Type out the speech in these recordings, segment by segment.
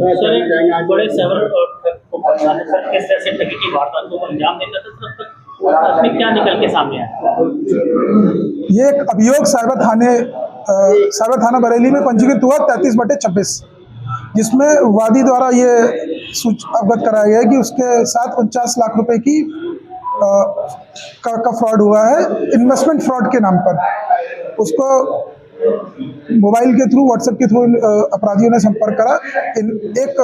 Sir बड़े seven को पहचाने सर किस तरह से ठगी की वारदातों को अंजाम देता था तब तक उसमें क्या निकल के सामने आया? ये एक अभियोग साइबर थाना बरेली में पंजीकृत हुआ 33/26, जिसमें वादी द्वारा ये अवगत कराया गया है कि उसके साथ 49 लाख रुपए की का फ्रॉड हुआ है इन्वेस्टमेंट फ्रॉड के नाम पर। उसको मोबाइल के थ्रू, व्हाट्सएप के थ्रू अपराधियों ने संपर्क करा। एक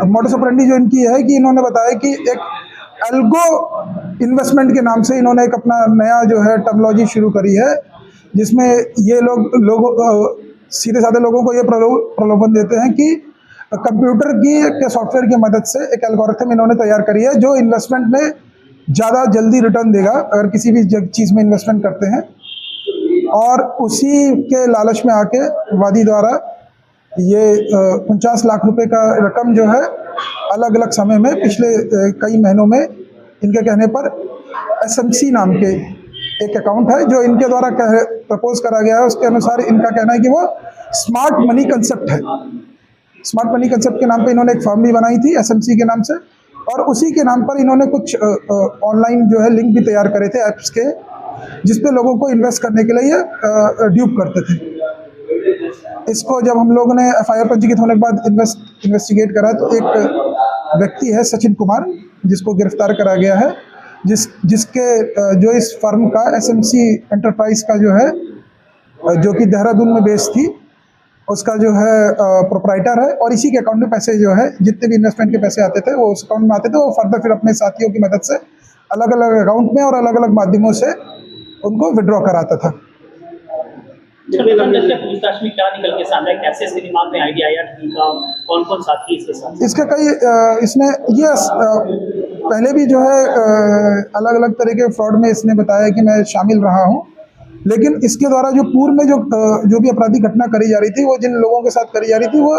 मॉडस ऑपरेंडी जो इनकी है कि इन्होंने बताया कि एक एल्गो इन्वेस्टमेंट के नाम से इन्होंने एक अपना नया जो है टर्मिनोलॉजी शुरू करी है, जिसमें ये लोग सीधे साधे लोगों को ये प्रलोभन देते हैं कि कंप्यूटर के सॉफ्टवेयर की मदद से एक एल्गोरिथम इन्होंने तैयार करी है जो इन्वेस्टमेंट में ज़्यादा जल्दी रिटर्न देगा अगर किसी भी चीज़ में इन्वेस्टमेंट करते हैं। और उसी के लालच में आके वादी द्वारा ये 49 लाख रुपए का रकम जो है अलग अलग समय में पिछले कई महीनों में इनके कहने पर SMC नाम के एक अकाउंट है जो इनके द्वारा प्रपोज करा गया है। उसके अनुसार इनका कहना है कि वो स्मार्ट मनी कंसेप्ट है। स्मार्ट मनी कंसेप्ट के नाम पे इन्होंने एक फर्म भी बनाई थी SMC के नाम से, और उसी के नाम पर इन्होंने कुछ ऑनलाइन जो है लिंक भी तैयार करे थे ऐप्स के, जिसपे लोगों को इन्वेस्ट करने के लिए ड्यूप करते थे। इसको जब हम लोगों ने FIR पंजीकृत होने के बाद इन्वेस्टिगेट करा तो एक व्यक्ति है सचिन कुमार, जिसको गिरफ्तार करा गया है, जिसके जो इस फर्म का SMC एंटरप्राइज का जो है जो कि देहरादून में बेस्ड थी, उसका जो है प्रोप्राइटर है। और इसी के अकाउंट में पैसे जो है जितने भी इन्वेस्टमेंट के पैसे आते थे वो उस अकाउंट में आते थे। वो फर्दर फिर अपने साथियों की मदद से अलग अलग अकाउंट में और अलग अलग माध्यमों से उनको विड्रॉ कराता था। पूछताछ में क्या निकल के सामने, कैसे इसके दिमाग में आइडिया आया, कौन कौन साथी इसके साथ? इसके कई इसने ये पहले भी जो है अलग अलग तरह के फ्रॉड में इसने बताया कि मैं शामिल रहा हूँ, लेकिन इसके द्वारा जो पूर्व में जो भी आपराधिक घटना करी जा रही थी, वो जिन लोगों के साथ करी जा रही थी वो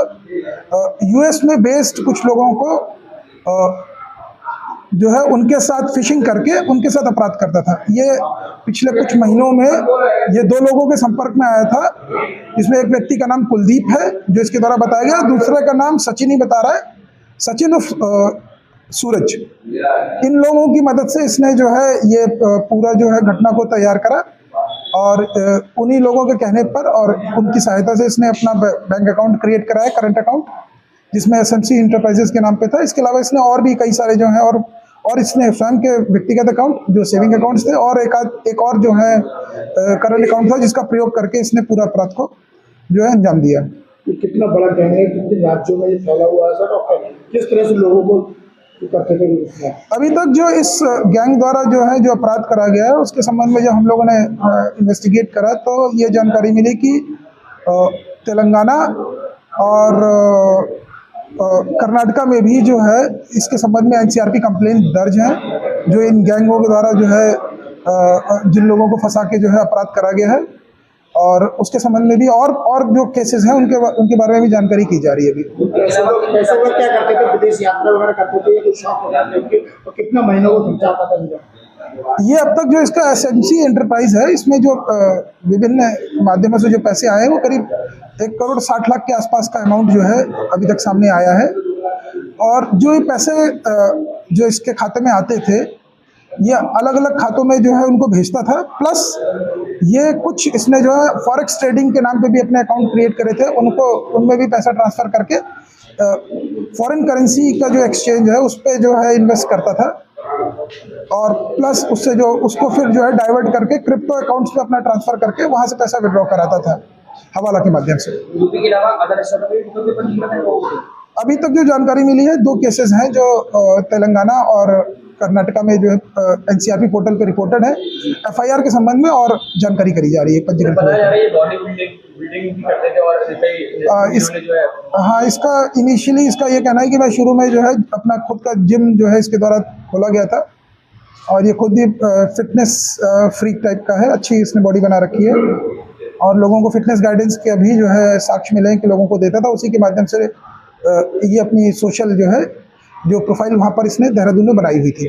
US में बेस्ड कुछ लोगों को जो है उनके साथ फिशिंग करके उनके साथ अपराध करता था। ये पिछले कुछ महीनों में ये 2 लोगों के संपर्क में आया था, जिसमें एक व्यक्ति का नाम कुलदीप है जो इसके द्वारा बताया गया, दूसरे का नाम सचिन ही बता रहा है, सचिन उर्फ सूरज। इन लोगों की मदद से इसने जो है ये पूरा जो है घटना को तैयार करा, और उन्हीं लोगों के कहने पर और उनकी सहायता से इसने अपना बैंक अकाउंट क्रिएट कराया, करंट अकाउंट, जिसमें SMC इंटरप्राइजेस के नाम पे था। इसके अलावा इसने और भी कई सारे जो हैं और इसने स्वयं के व्यक्तिगत अकाउंट जो सेविंग अकाउंट्स थे और एक और जो है करंट अकाउंट था, जिसका प्रयोग करके इसने पूरा अपराध को जो है अंजाम दिया। कितना बड़ा गैंग है, कितने राज्यों में ये फैला हुआ है सर, और किस तरह से लोगों को करते थे? अभी तक जो इस गैंग द्वारा जो है जो अपराध करा गया है उसके संबंध में जब हम लोगों ने इन्वेस्टिगेट करा तो ये जानकारी मिली कि तेलंगाना और कर्नाटका में भी जो है इसके संबंध में NCRP कंप्लेंट दर्ज है, जो इन गैंगों के द्वारा जो है जिन लोगों को फंसा के जो है अपराध करा गया है। और उसके संबंध में भी और जो केसेस हैं उनके बारे में भी जानकारी की जा रही है। अभी पैसे लोग क्या करते थे, विदेश यात्रा वगैरह करते थे, ये शौक हो जाते थे, तो कितना महीनों को खर्चा आता था? ये अब तक जो इसका SMC एंटरप्राइज है, इसमें जो विभिन्न माध्यमों से जो पैसे आए हैं वो करीब 1,60,00,000 के आसपास का अमाउंट जो है अभी तक सामने आया है। और जो ये पैसे जो इसके खाते में आते थे ये अलग अलग खातों में जो है उनको भेजता था, प्लस ये कुछ इसने जो है फॉरेक्स ट्रेडिंग के नाम पे भी अपने अकाउंट क्रिएट करे थे, उनमें भी पैसा ट्रांसफ़र करके फॉरेन करेंसी का जो एक्सचेंज है उस पर जो है इन्वेस्ट करता था, और प्लस उससे जो उसको फिर जो है डाइवर्ट करके क्रिप्टो अकाउंट्स पे अपना ट्रांसफ़र करके वहाँ से पैसा विड्रॉ कराता था हवाला के माध्यम से। अभी तक जो जानकारी मिली है 2 केसेस हैं जो तेलंगाना और कर्नाटका में जो है NCRP पोर्टल पे रिपोर्टेड है। FIR के संबंध में और जानकारी करी जा रही है पंजीकृत। हाँ, इसका इनिशियली इसका ये कहना है कि मैं शुरू में जो है अपना खुद का जिम जो है इसके द्वारा खोला गया था, और ये खुद ही फिटनेस फ्रीक टाइप का है, अच्छी इसने बॉडी बना रखी है, और लोगों को फिटनेस गाइडेंस के अभी जो है साक्ष्य मिले हैं कि लोगों को देता था। उसी के माध्यम से ये अपनी सोशल जो है जो प्रोफाइल वहाँ पर इसने देहरादून में बनाई हुई थी।